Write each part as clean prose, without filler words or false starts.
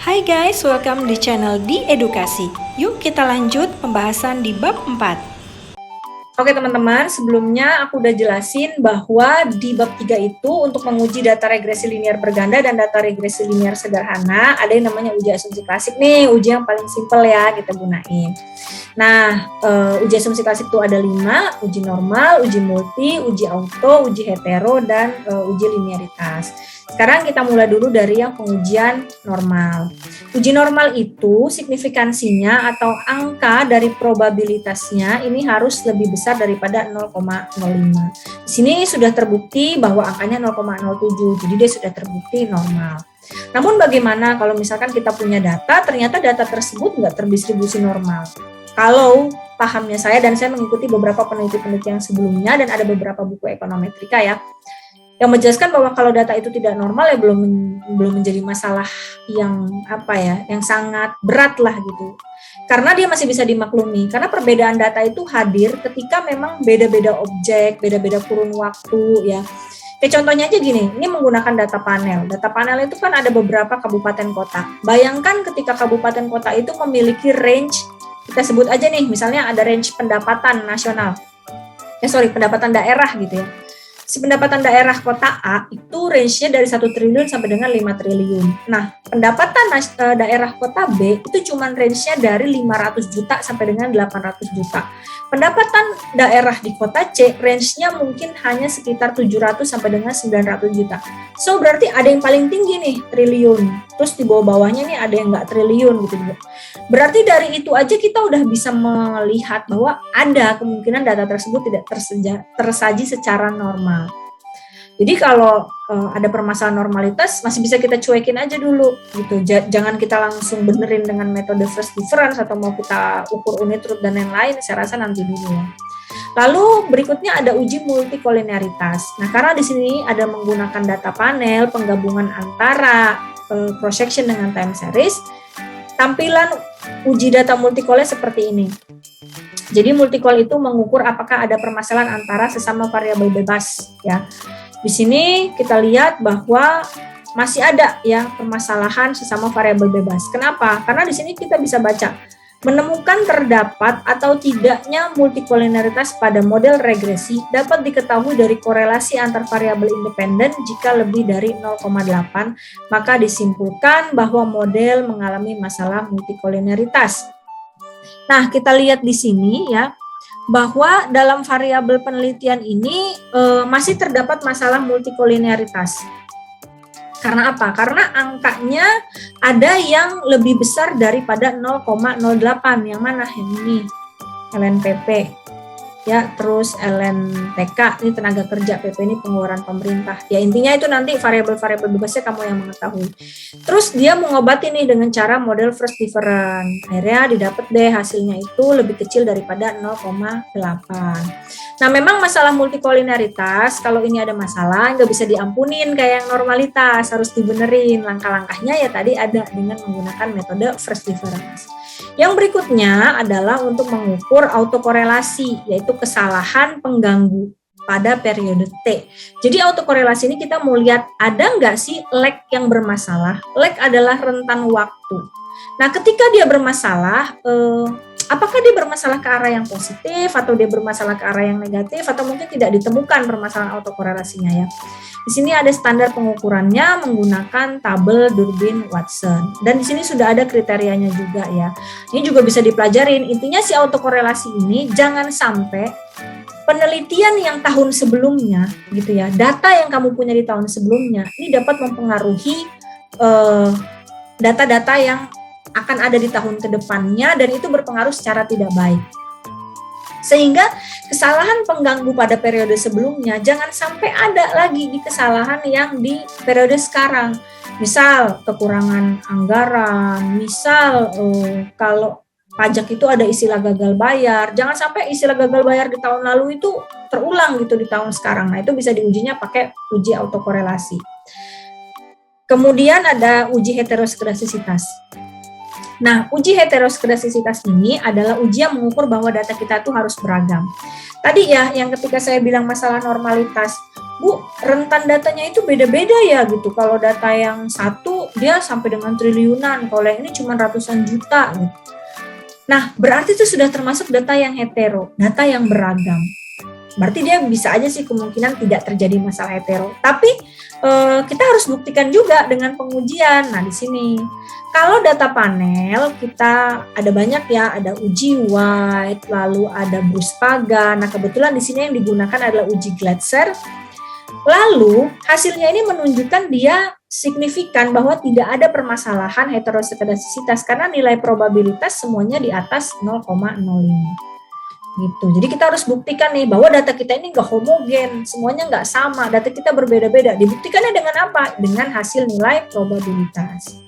Hai guys, welcome di channel Di Edukasi. Yuk kita lanjut pembahasan di bab 4. Oke teman-teman, sebelumnya aku udah jelasin bahwa di bab 3 itu untuk menguji data regresi linear berganda dan data regresi linear sederhana, ada yang namanya uji asumsi klasik nih, uji yang paling simpel ya kita gunain. Nah, uji asumsi klasik itu ada 5, uji normal, uji multi, uji auto, uji hetero, dan uji linearitas. Sekarang kita mulai dulu dari yang pengujian normal. Uji normal itu signifikansinya atau angka dari probabilitasnya ini harus lebih besar daripada 0,05. Di sini sudah terbukti bahwa angkanya 0,07, jadi dia sudah terbukti normal. Namun bagaimana kalau misalkan kita punya data, ternyata data tersebut nggak terdistribusi normal? Kalau pahamnya saya, dan saya mengikuti beberapa peneliti-peneliti yang sebelumnya, dan ada beberapa buku ekonometrika ya, yang menjelaskan bahwa kalau data itu tidak normal ya belum menjadi masalah yang yang sangat berat lah gitu. Karena dia masih bisa dimaklumi, karena perbedaan data itu hadir ketika memang beda-beda objek, beda-beda kurun waktu ya. Kayak contohnya aja gini, ini menggunakan data panel. Data panel itu kan ada beberapa kabupaten kota. Bayangkan ketika kabupaten kota itu memiliki range, kita sebut aja nih, misalnya ada range pendapatan nasional. Pendapatan daerah gitu ya. Si pendapatan daerah kota A itu range-nya dari 1 triliun sampai dengan 5 triliun. Nah, pendapatan daerah kota B itu cuma range-nya dari 500 juta sampai dengan 800 juta. Pendapatan daerah di kota C range-nya mungkin hanya sekitar 700 sampai dengan 900 juta. So, berarti ada yang paling tinggi nih, triliun. Terus di bawah-bawahnya nih ada yang nggak triliun gitu. Berarti dari itu aja kita udah bisa melihat bahwa ada kemungkinan data tersebut tidak tersaji secara normal. Jadi kalau ada permasalahan normalitas masih bisa kita cuekin aja dulu gitu. Jangan kita langsung benerin dengan metode first difference atau mau kita ukur unit root dan lain-lain, saya rasa nanti dulu ya. Lalu berikutnya ada uji multikolinearitas. Nah, karena di sini ada menggunakan data panel, penggabungan antara cross section dengan time series, tampilan uji data multikol seperti ini. Jadi multikol itu mengukur apakah ada permasalahan antara sesama variabel bebas ya. Di sini kita lihat bahwa masih ada ya permasalahan sesama variabel bebas. Kenapa? Karena di sini kita bisa baca menemukan terdapat atau tidaknya multikolinearitas pada model regresi dapat diketahui dari korelasi antar variabel independen jika lebih dari 0,8, maka disimpulkan bahwa model mengalami masalah multikolinearitas. Nah, kita lihat di sini ya, bahwa dalam variabel penelitian ini masih terdapat masalah multikolinearitas. Karena apa? Karena angkanya ada yang lebih besar daripada 0,08. Yang mana? Yang ini, LNPP. Ya, terus LNTK, ini tenaga kerja, PP ini pengeluaran pemerintah. Ya, intinya itu nanti variabel-variabel bebasnya kamu yang mengetahui. Terus dia mengobati nih dengan cara model first difference. Akhirnya didapat deh hasilnya itu lebih kecil daripada 0,8. Nah, memang masalah multikolinearitas, kalau ini ada masalah, nggak bisa diampunin kayak yang normalitas, harus dibenerin. Langkah-langkahnya ya tadi ada dengan menggunakan metode first difference. Yang berikutnya adalah untuk mengukur autokorelasi, yaitu kesalahan pengganggu pada periode T. Jadi autokorelasi ini kita mau lihat ada nggak sih lag yang bermasalah. Lag adalah rentan waktu. Nah, ketika dia bermasalah, apakah dia bermasalah ke arah yang positif atau dia bermasalah ke arah yang negatif atau mungkin tidak ditemukan permasalahan autokorelasinya ya. Di sini ada standar pengukurannya menggunakan tabel Durbin-Watson. Dan di sini sudah ada kriterianya juga ya. Ini juga bisa dipelajarin. Intinya si autokorelasi ini jangan sampai penelitian yang tahun sebelumnya gitu ya, data yang kamu punya di tahun sebelumnya ini dapat mempengaruhi data-data yang akan ada di tahun kedepannya dan itu berpengaruh secara tidak baik. Sehingga kesalahan pengganggu pada periode sebelumnya jangan sampai ada lagi di kesalahan yang di periode sekarang. Misal kekurangan anggaran, misal kalau pajak itu ada istilah gagal bayar, jangan sampai istilah gagal bayar di tahun lalu itu terulang gitu di tahun sekarang. Nah, itu bisa diujinya pakai uji autokorelasi. Kemudian ada uji heteroskedastisitas. Nah, uji heteroskedastisitas ini adalah uji yang mengukur bahwa data kita itu harus beragam. Tadi ya, yang ketika saya bilang masalah normalitas, Bu, rentan datanya itu beda-beda ya gitu. Kalau data yang satu dia sampai dengan triliunan, kalau yang ini cuma ratusan juta gitu. Nah, berarti itu sudah termasuk data yang hetero, data yang beragam. Berarti dia bisa aja sih kemungkinan tidak terjadi masalah hetero. Tapi kita harus buktikan juga dengan pengujian. Nah, di sini kalau data panel kita ada banyak ya, ada uji White, lalu ada Bruce Pagan. Nah, kebetulan di sini yang digunakan adalah uji Glatzer. Lalu hasilnya ini menunjukkan dia signifikan bahwa tidak ada permasalahan heteroseksidasitas karena nilai probabilitas semuanya di atas 0,05 gitu. Jadi kita harus buktikan nih bahwa data kita ini nggak homogen, semuanya nggak sama, data kita berbeda-beda. Dibuktikannya dengan apa? Dengan hasil nilai probabilitas.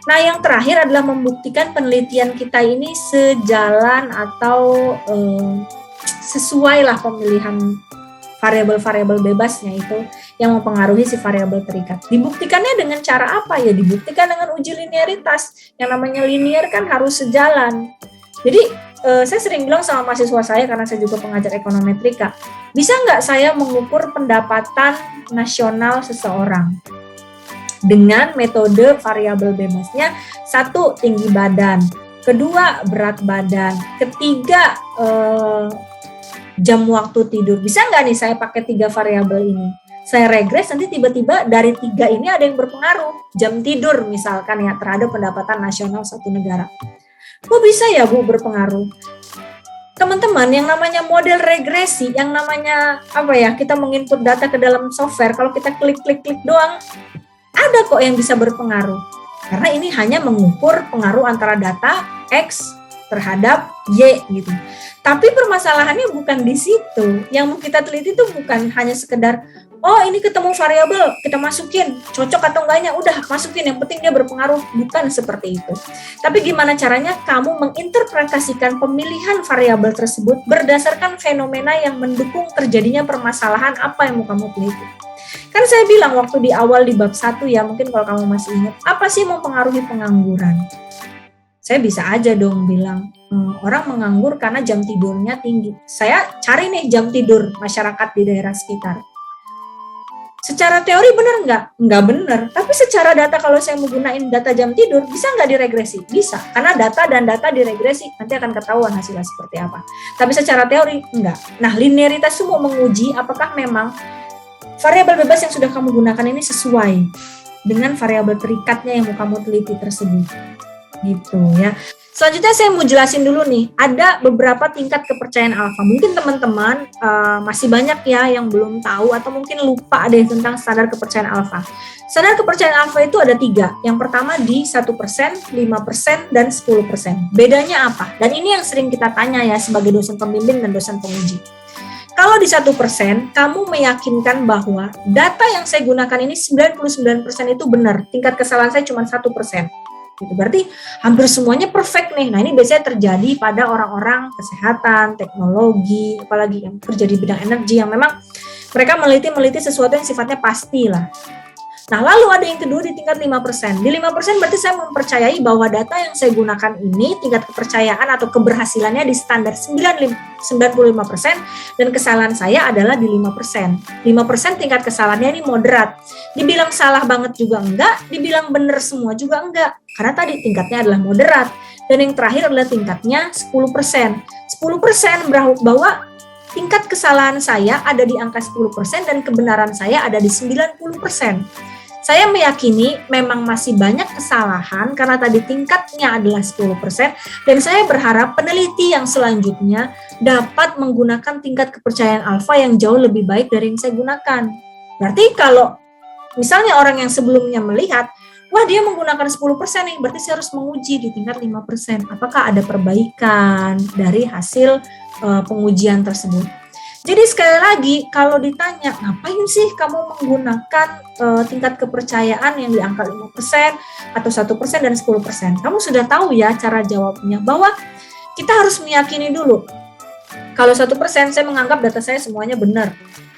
Nah, yang terakhir adalah membuktikan penelitian kita ini sejalan atau sesuai lah pemilihan variabel-variabel bebasnya itu yang mempengaruhi si variabel terikat. Dibuktikannya dengan cara apa? Ya dibuktikan dengan uji linearitas. Yang namanya linear kan harus sejalan. Jadi saya sering bilang sama mahasiswa saya karena saya juga pengajar ekonometrika, bisa nggak saya mengukur pendapatan nasional seseorang dengan metode variabel bebasnya? Satu, tinggi badan, kedua, berat badan, ketiga, jam waktu tidur. Bisa nggak nih saya pakai 3 variabel ini? Saya regres, nanti tiba-tiba dari 3 ini ada yang berpengaruh. Jam tidur misalkan ya terhadap pendapatan nasional satu negara. Kok bisa ya Bu berpengaruh? Teman-teman, yang namanya model regresi, yang namanya apa ya, kita menginput data ke dalam software, kalau kita klik-klik-klik doang, ada kok yang bisa berpengaruh. Karena ini hanya mengukur pengaruh antara data X terhadap Y gitu. Tapi permasalahannya bukan di situ. Yang mau kita teliti itu bukan hanya sekedar, oh ini ketemu variabel, kita masukin, cocok atau enggaknya, udah masukin, yang penting dia berpengaruh. Bukan seperti itu. Tapi gimana caranya kamu menginterpretasikan pemilihan variabel tersebut berdasarkan fenomena yang mendukung terjadinya permasalahan apa yang mau kamu teliti. Kan saya bilang waktu di awal di bab 1 ya, mungkin kalau kamu masih ingat, apa sih mempengaruhi pengangguran? Saya bisa aja dong bilang, orang menganggur karena jam tidurnya tinggi. Saya cari nih jam tidur masyarakat di daerah sekitar. Secara teori benar nggak? Nggak benar. Tapi secara data kalau saya menggunakan data jam tidur, bisa nggak diregresi? Bisa. Karena data dan data diregresi, nanti akan ketahuan hasilnya seperti apa. Tapi secara teori, enggak. Nah, linearitas itu mau menguji apakah memang variabel bebas yang sudah kamu gunakan ini sesuai dengan variabel terikatnya yang mau kamu teliti tersebut. Gitu ya. Selanjutnya saya mau jelasin dulu nih, ada beberapa tingkat kepercayaan alfa. Mungkin teman-teman masih banyak ya yang belum tahu atau mungkin lupa deh tentang standar kepercayaan alfa. Standar kepercayaan alfa itu ada 3. Yang pertama di 1%, 5%, dan 10%. Bedanya apa? Dan ini yang sering kita tanya ya sebagai dosen pembimbing dan dosen penguji. Kalau di 1%, kamu meyakinkan bahwa data yang saya gunakan ini 99% itu benar. Tingkat kesalahan saya cuma 1%. Gitu. Berarti hampir semuanya perfect nih. Nah, ini biasanya terjadi pada orang-orang kesehatan, teknologi, apalagi yang kerja di bidang energi yang memang mereka meliti sesuatu yang sifatnya pasti lah. Nah, lalu ada yang kedua di tingkat 5%. Di 5% berarti saya mempercayai bahwa data yang saya gunakan ini tingkat kepercayaan atau keberhasilannya di standar 95% dan kesalahan saya adalah di 5%. 5% tingkat kesalahannya ini moderat. Dibilang salah banget juga enggak, dibilang benar semua juga enggak. Karena tadi tingkatnya adalah moderat. Dan yang terakhir adalah tingkatnya 10%. 10% bahwa tingkat kesalahan saya ada di angka 10% dan kebenaran saya ada di 90%. Saya meyakini memang masih banyak kesalahan karena tadi tingkatnya adalah 10% dan saya berharap peneliti yang selanjutnya dapat menggunakan tingkat kepercayaan alfa yang jauh lebih baik dari yang saya gunakan. Berarti kalau misalnya orang yang sebelumnya melihat, wah dia menggunakan 10% nih, berarti saya harus menguji di tingkat 5%. Apakah ada perbaikan dari hasil pengujian tersebut? Jadi sekali lagi, kalau ditanya, ngapain sih kamu menggunakan tingkat kepercayaan yang di angka 5% atau 1% dan 10%? Kamu sudah tahu ya cara jawabnya, bahwa kita harus meyakini dulu. Kalau 1% saya menganggap data saya semuanya benar.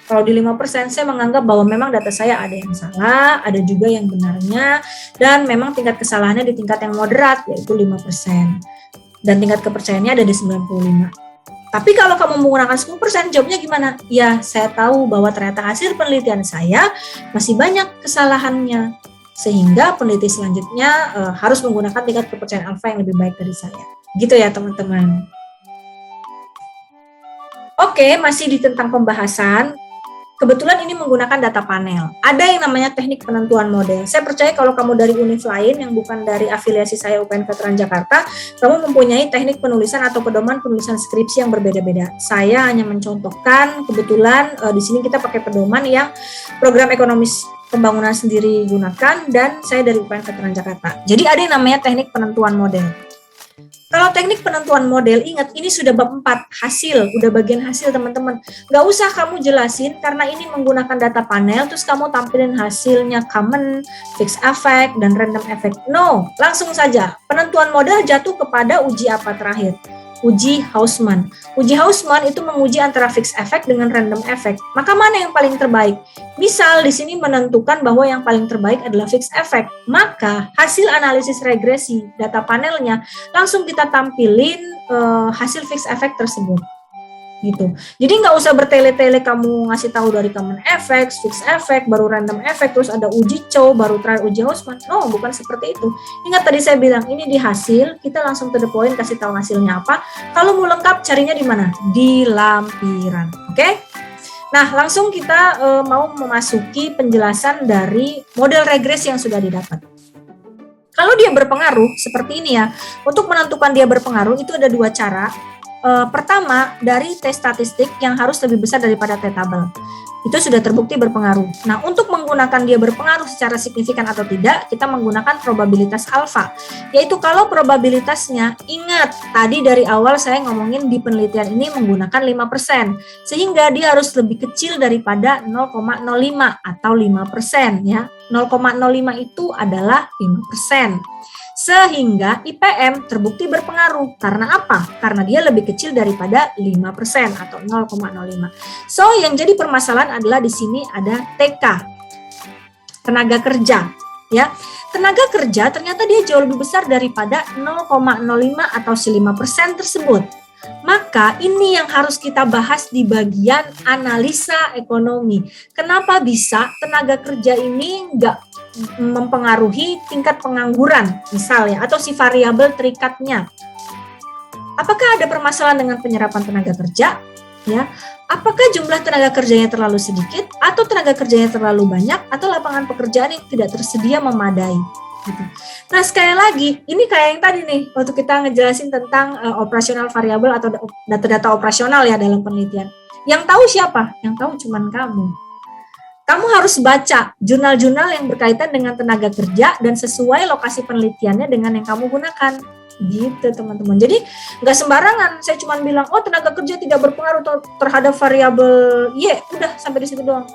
Kalau di 5% saya menganggap bahwa memang data saya ada yang salah, ada juga yang benarnya, dan memang tingkat kesalahannya di tingkat yang moderat, yaitu 5%. Dan tingkat kepercayaannya ada di 95%. Tapi kalau kamu menggunakan 10%, jawabnya gimana? Ya, saya tahu bahwa ternyata hasil penelitian saya masih banyak kesalahannya. Sehingga peneliti selanjutnya harus menggunakan tingkat kepercayaan alfa yang lebih baik dari saya. Gitu ya teman-teman. Oke, masih di tentang pembahasan. Kebetulan ini menggunakan data panel. Ada yang namanya teknik penentuan model. Saya percaya kalau kamu dari univ lain yang bukan dari afiliasi saya UPN Veteran Jakarta, kamu mempunyai teknik penulisan atau pedoman penulisan skripsi yang berbeda-beda. Saya hanya mencontohkan, kebetulan di sini kita pakai pedoman yang program ekonomis pembangunan sendiri gunakan, dan saya dari UPN Veteran Jakarta. Jadi ada yang namanya teknik penentuan model. Kalau teknik penentuan model, ingat ini sudah bab 4, hasil, udah bagian hasil teman-teman. Nggak usah kamu jelasin karena ini menggunakan data panel, terus kamu tampilin hasilnya common, fixed effect, dan random effect. No, langsung saja. Penentuan model jatuh kepada uji apa terakhir? Uji Hausman. Uji Hausman itu menguji antara fixed effect dengan random effect. Maka mana yang paling terbaik? Misal di sini menentukan bahwa yang paling terbaik adalah fixed effect. Maka hasil analisis regresi data panelnya langsung kita tampilin hasil fixed effect tersebut. Gitu. Jadi nggak usah bertele-tele kamu ngasih tahu dari common effect, fixed effect, baru random effect, terus ada uji Chow, baru terakhir uji Hausman. No, bukan seperti itu. Ingat tadi saya bilang ini di hasil, kita langsung to the point kasih tahu hasilnya apa. Kalau mau lengkap carinya di mana? Di lampiran. Oke? Nah, langsung kita mau memasuki penjelasan dari model regresi yang sudah didapat. Kalau dia berpengaruh seperti ini ya. Untuk menentukan dia berpengaruh itu ada dua cara. Pertama, dari tes statistik yang harus lebih besar daripada t-tabel. Itu sudah terbukti berpengaruh. Nah, untuk menggunakan dia berpengaruh secara signifikan atau tidak, kita menggunakan probabilitas alfa. Yaitu kalau probabilitasnya, ingat, tadi dari awal saya ngomongin di penelitian ini menggunakan 5%. Sehingga dia harus lebih kecil daripada 0,05 atau 5%. Ya. 0,05 itu adalah 5%. Sehingga IPM terbukti berpengaruh. Karena apa? Karena dia lebih kecil daripada 5% atau 0,05. So, yang jadi permasalahan adalah di sini ada TK, tenaga kerja. Ya, tenaga kerja ternyata dia jauh lebih besar daripada 0,05 atau 5% tersebut. Maka ini yang harus kita bahas di bagian analisa ekonomi. Kenapa bisa tenaga kerja ini nggak mempengaruhi tingkat pengangguran misalnya, atau si variabel terikatnya? Apakah ada permasalahan dengan penyerapan tenaga kerja? Ya, apakah jumlah tenaga kerjanya terlalu sedikit, atau tenaga kerjanya terlalu banyak, atau lapangan pekerjaan yang tidak tersedia memadai? Gitu. Nah, sekali lagi, ini kayak yang tadi nih, waktu kita ngejelasin tentang operasional variabel atau data-data operasional ya dalam penelitian. Yang tahu siapa? Yang tahu cuman kamu. Kamu harus baca jurnal-jurnal yang berkaitan dengan tenaga kerja dan sesuai lokasi penelitiannya dengan yang kamu gunakan. Gitu teman-teman. Jadi nggak sembarangan saya cuma bilang, oh tenaga kerja tidak berpengaruh terhadap variabel Y, udah sampai di situ doang.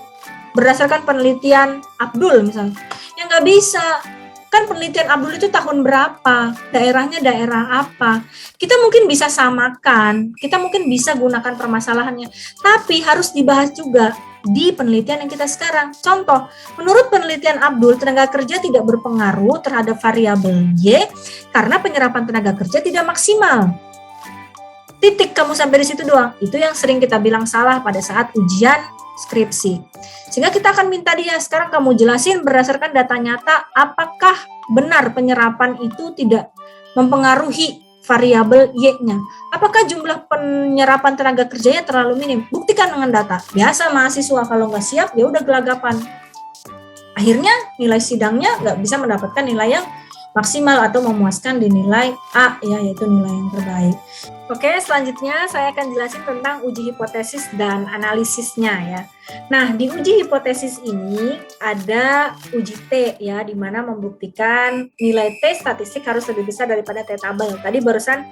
Berdasarkan penelitian Abdul misalnya. Ya nggak bisa. Kan penelitian Abdul itu tahun berapa, daerahnya daerah apa. Kita mungkin bisa samakan, kita mungkin bisa gunakan permasalahannya, tapi harus dibahas juga di penelitian yang kita sekarang. Contoh, menurut penelitian Abdul, tenaga kerja tidak berpengaruh terhadap variabel Y karena penyerapan tenaga kerja tidak maksimal. Titik, kamu sampai di situ doang. Itu yang sering kita bilang salah pada saat ujian skripsi. Sehingga kita akan minta dia, sekarang kamu jelasin berdasarkan data nyata, apakah benar penyerapan itu tidak mempengaruhi variabel Y-nya. Apakah jumlah penyerapan tenaga kerjanya terlalu minim? Buktikan dengan data. Biasa mahasiswa kalau nggak siap, ya udah gelagapan. Akhirnya nilai sidangnya nggak bisa mendapatkan nilai yang maksimal atau memuaskan di nilai A, ya, yaitu nilai yang terbaik. Oke, selanjutnya saya akan jelasin tentang uji hipotesis dan analisisnya ya. Nah, di uji hipotesis ini ada uji T ya, di mana membuktikan nilai T statistik harus lebih besar daripada T-tabel. Tadi barusan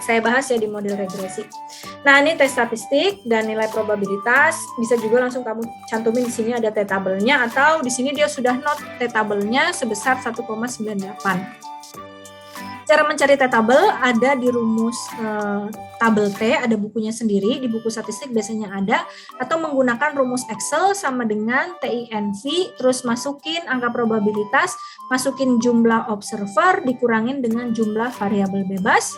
saya bahas ya di model regresi. Nah, ini T statistik dan nilai probabilitas, bisa juga langsung kamu cantumin di sini ada T-tabelnya, atau di sini dia sudah note T-tabelnya sebesar 1,98. Cara mencari T-tabel ada di rumus tabel T, ada bukunya sendiri, di buku statistik biasanya ada, atau menggunakan rumus Excel sama dengan TINV, terus masukin angka probabilitas, masukin jumlah observer, dikurangin dengan jumlah variabel bebas,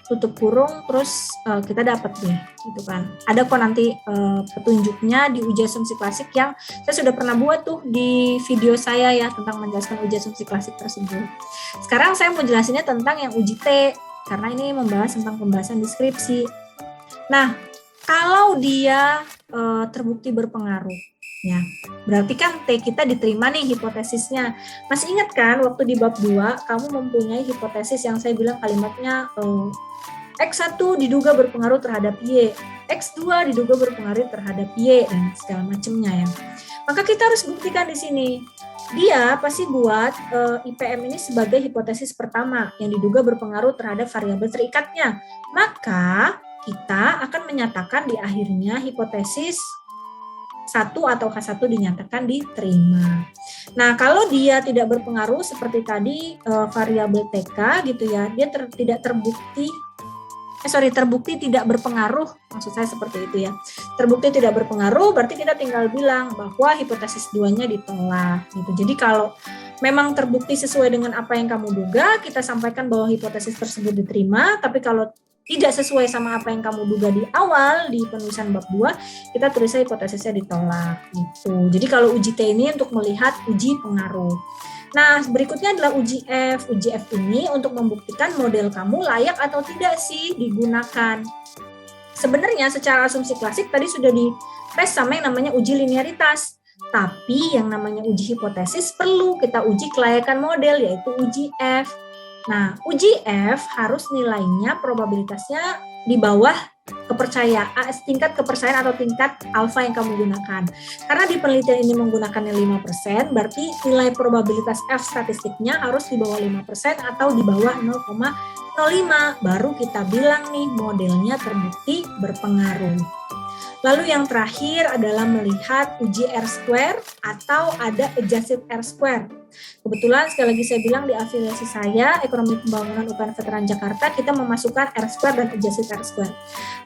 tutup kurung, terus kita dapat deh gitu kan. Ada kok nanti petunjuknya di uji asumsi klasik yang saya sudah pernah buat tuh di video saya ya tentang menjelaskan uji asumsi klasik tersebut. Sekarang saya mau jelasinnya tentang yang uji T, karena ini membahas tentang pembahasan deskripsi. Nah, kalau dia terbukti berpengaruh, ya, berarti kan T kita diterima nih hipotesisnya. Masih ingat kan waktu di bab 2 kamu mempunyai hipotesis yang saya bilang kalimatnya X1 diduga berpengaruh terhadap Y, X2 diduga berpengaruh terhadap Y, dan segala macamnya ya. Maka kita harus buktikan di sini. Dia pasti buat IPM ini sebagai hipotesis pertama yang diduga berpengaruh terhadap variabel terikatnya. Maka kita akan menyatakan di akhirnya hipotesis 1 atau K1 dinyatakan diterima. Nah, kalau dia tidak berpengaruh seperti tadi variabel TK gitu ya, dia terbukti tidak berpengaruh, maksud saya seperti itu ya. Terbukti tidak berpengaruh berarti kita tinggal bilang bahwa hipotesis 2-nya ditolak gitu. Jadi kalau memang terbukti sesuai dengan apa yang kamu duga, kita sampaikan bahwa hipotesis tersebut diterima, tapi kalau tidak sesuai sama apa yang kamu duga di awal di penulisan bab 2, kita tulisnya hipotesisnya ditolak gitu. Jadi kalau uji T ini untuk melihat uji pengaruh. Nah, berikutnya adalah uji F. Uji F ini untuk membuktikan model kamu layak atau tidak sih digunakan. Sebenarnya secara asumsi klasik tadi sudah dites sama yang namanya uji linearitas. Tapi yang namanya uji hipotesis perlu kita uji kelayakan model, yaitu uji F. Nah, uji F harus nilainya probabilitasnya di bawah tingkat kepercayaan atau tingkat alfa yang kamu gunakan. Karena di penelitian ini menggunakannya 5%, berarti nilai probabilitas F statistiknya harus di bawah 5% atau di bawah 0,05. Baru kita bilang nih modelnya terbukti berpengaruh. Lalu yang terakhir adalah melihat uji R-square atau ada adjusted R-square. Kebetulan sekali lagi saya bilang di afiliasi saya, Ekonomi Pembangunan UPN Veteran Jakarta, kita memasukkan R-square dan adjusted R-square.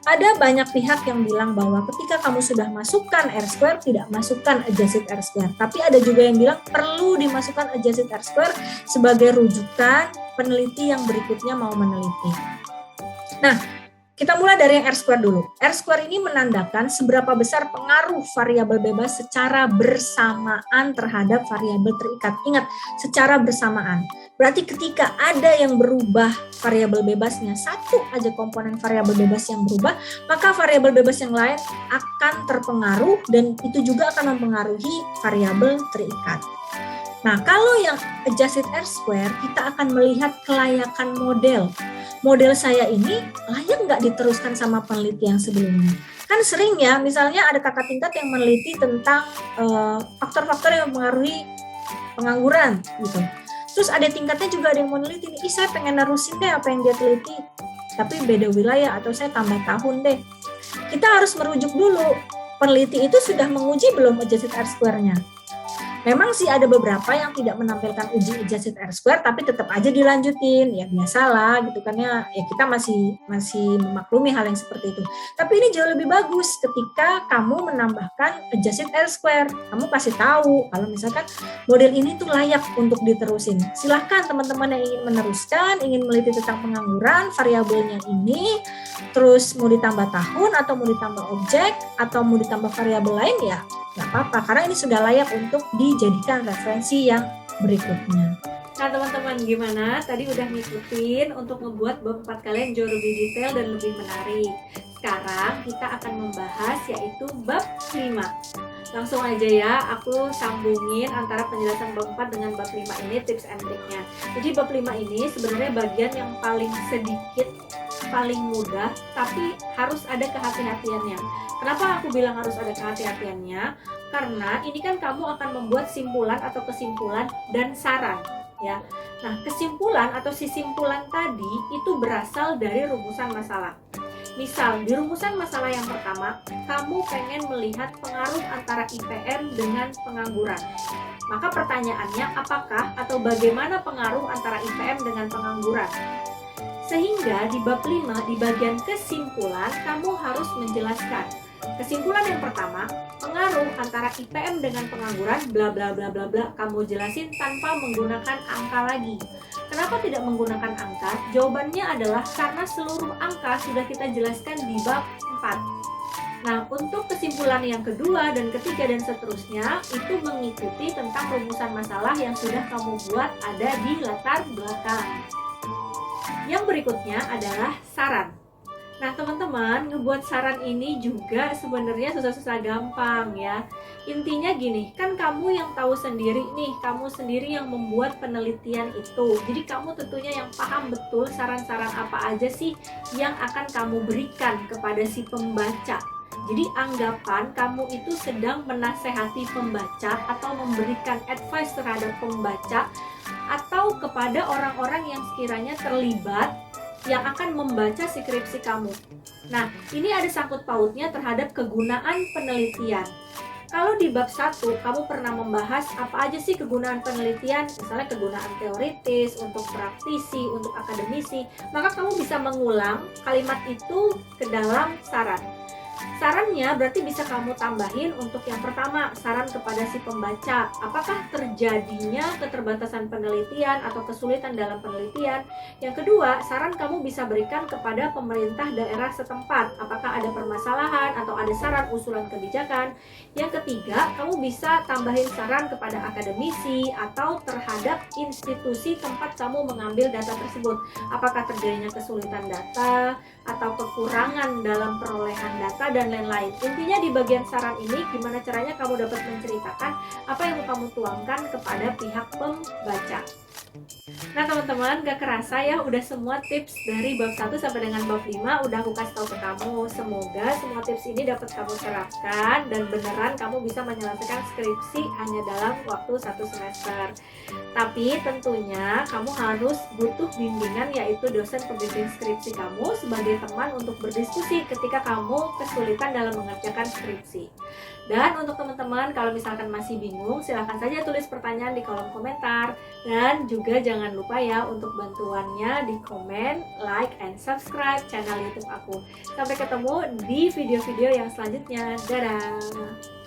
Ada banyak pihak yang bilang bahwa ketika kamu sudah masukkan R-square, tidak masukkan adjusted R-square. Tapi ada juga yang bilang perlu dimasukkan adjusted R-square sebagai rujukan peneliti yang berikutnya mau meneliti. Nah, kita mulai dari yang R-square dulu. R-square ini menandakan seberapa besar pengaruh variabel bebas secara bersamaan terhadap variabel terikat. Ingat, secara bersamaan. Berarti ketika ada yang berubah variabel bebasnya, satu aja komponen variabel bebas yang berubah, maka variabel bebas yang lain akan terpengaruh dan itu juga akan mempengaruhi variabel terikat. Nah, kalau yang adjusted R-square, kita akan melihat kelayakan model. Model saya ini layak nggak diteruskan sama peneliti yang sebelumnya? Kan sering ya, misalnya ada kakak tingkat yang meneliti tentang faktor-faktor yang mempengaruhi pengangguran gitu. Terus ada tingkatnya juga ada yang meneliti, saya pengen nerusin deh apa yang dia teliti, tapi beda wilayah atau saya tambah tahun deh. Kita harus merujuk dulu, peneliti itu sudah menguji belum adjusted R-square-nya? Memang sih ada beberapa yang tidak menampilkan uji adjusted R-square tapi tetap aja dilanjutin. Ya biasalah gitu kan ya kita masih memaklumi hal yang seperti itu. Tapi ini jauh lebih bagus ketika kamu menambahkan adjusted R-square. Kamu kasih tahu kalau misalkan model ini tuh layak untuk diterusin. Silahkan teman-teman yang ingin meneruskan, ingin meneliti tentang pengangguran, variabelnya ini, terus mau ditambah tahun atau mau ditambah objek atau mau ditambah variabel lain ya nggak apa-apa, karena ini sudah layak untuk dijadikan referensi yang berikutnya. Nah teman-teman, gimana? Tadi udah ngikutin untuk ngebuat bab 4 kalian jauh lebih detail dan lebih menarik. Sekarang kita akan membahas yaitu bab 5. Langsung aja ya, aku sambungin antara penjelasan bab 4 dengan bab 5 ini tips and triknya. Jadi bab 5 ini sebenarnya bagian yang paling sedikit, paling mudah, tapi harus ada kehati-hatiannya. Kenapa aku bilang harus ada kehati-hatiannya? Karena ini kan kamu akan membuat simpulan atau kesimpulan dan saran, ya. Nah, kesimpulan atau simpulan tadi itu berasal dari rumusan masalah. Misal, di rumusan masalah yang pertama, kamu pengen melihat pengaruh antara IPM dengan pengangguran. Maka pertanyaannya, apakah atau bagaimana pengaruh antara IPM dengan pengangguran? Sehingga di bab 5, di bagian kesimpulan, kamu harus menjelaskan Kesimpulan yang pertama, pengaruh antara IPM dengan pengangguran bla bla bla bla bla kamu jelasin tanpa menggunakan angka lagi. Kenapa tidak menggunakan angka? Jawabannya adalah karena seluruh angka sudah kita jelaskan di bab 4. Nah, untuk kesimpulan yang kedua dan ketiga dan seterusnya, itu mengikuti tentang rumusan masalah yang sudah kamu buat ada di latar belakang. Yang berikutnya adalah saran. Nah, teman-teman, ngebuat saran ini juga sebenarnya susah-susah gampang ya. Intinya gini, kan kamu yang tahu sendiri nih, kamu sendiri yang membuat penelitian itu. Jadi kamu tentunya yang paham betul saran-saran apa aja sih yang akan kamu berikan kepada si pembaca. Jadi anggapan kamu itu sedang menasehati pembaca atau memberikan advice terhadap pembaca atau kepada orang-orang yang sekiranya terlibat yang akan membaca skripsi kamu. Nah, ini ada sangkut pautnya terhadap kegunaan penelitian. Kalau di bab 1, kamu pernah membahas apa aja sih kegunaan penelitian, misalnya kegunaan teoritis, untuk praktisi, untuk akademisi, maka kamu bisa mengulang kalimat itu ke dalam saran. Sarannya berarti bisa kamu tambahin untuk yang pertama, saran kepada si pembaca. Apakah terjadinya keterbatasan penelitian atau kesulitan dalam penelitian? Yang kedua, saran kamu bisa berikan kepada pemerintah daerah setempat. Apakah ada permasalahan atau ada saran usulan kebijakan? Yang ketiga, kamu bisa tambahin saran kepada akademisi atau terhadap institusi tempat kamu mengambil data tersebut. Apakah terjadinya kesulitan data atau kekurangan dalam perolehan data dan lain-lain. Intinya di bagian saran ini gimana caranya kamu dapat menceritakan apa yang mau kamu tuangkan kepada pihak pembaca. Nah teman-teman, gak kerasa ya udah semua tips dari bab 1 sampai dengan bab 5 udah aku kasih tahu ke kamu. Semoga semua tips ini dapat kamu terapkan dan beneran kamu bisa menyelesaikan skripsi hanya dalam waktu 1 semester. Tapi tentunya kamu harus butuh bimbingan, yaitu dosen pembimbing skripsi kamu sebagai teman untuk berdiskusi ketika kamu kesulitan dalam mengerjakan skripsi. Dan untuk teman-teman kalau misalkan masih bingung, silahkan saja tulis pertanyaan di kolom komentar. Dan juga jangan lupa ya untuk bantuannya di komen, like, and subscribe channel YouTube aku. Sampai ketemu di video-video yang selanjutnya. Dadah!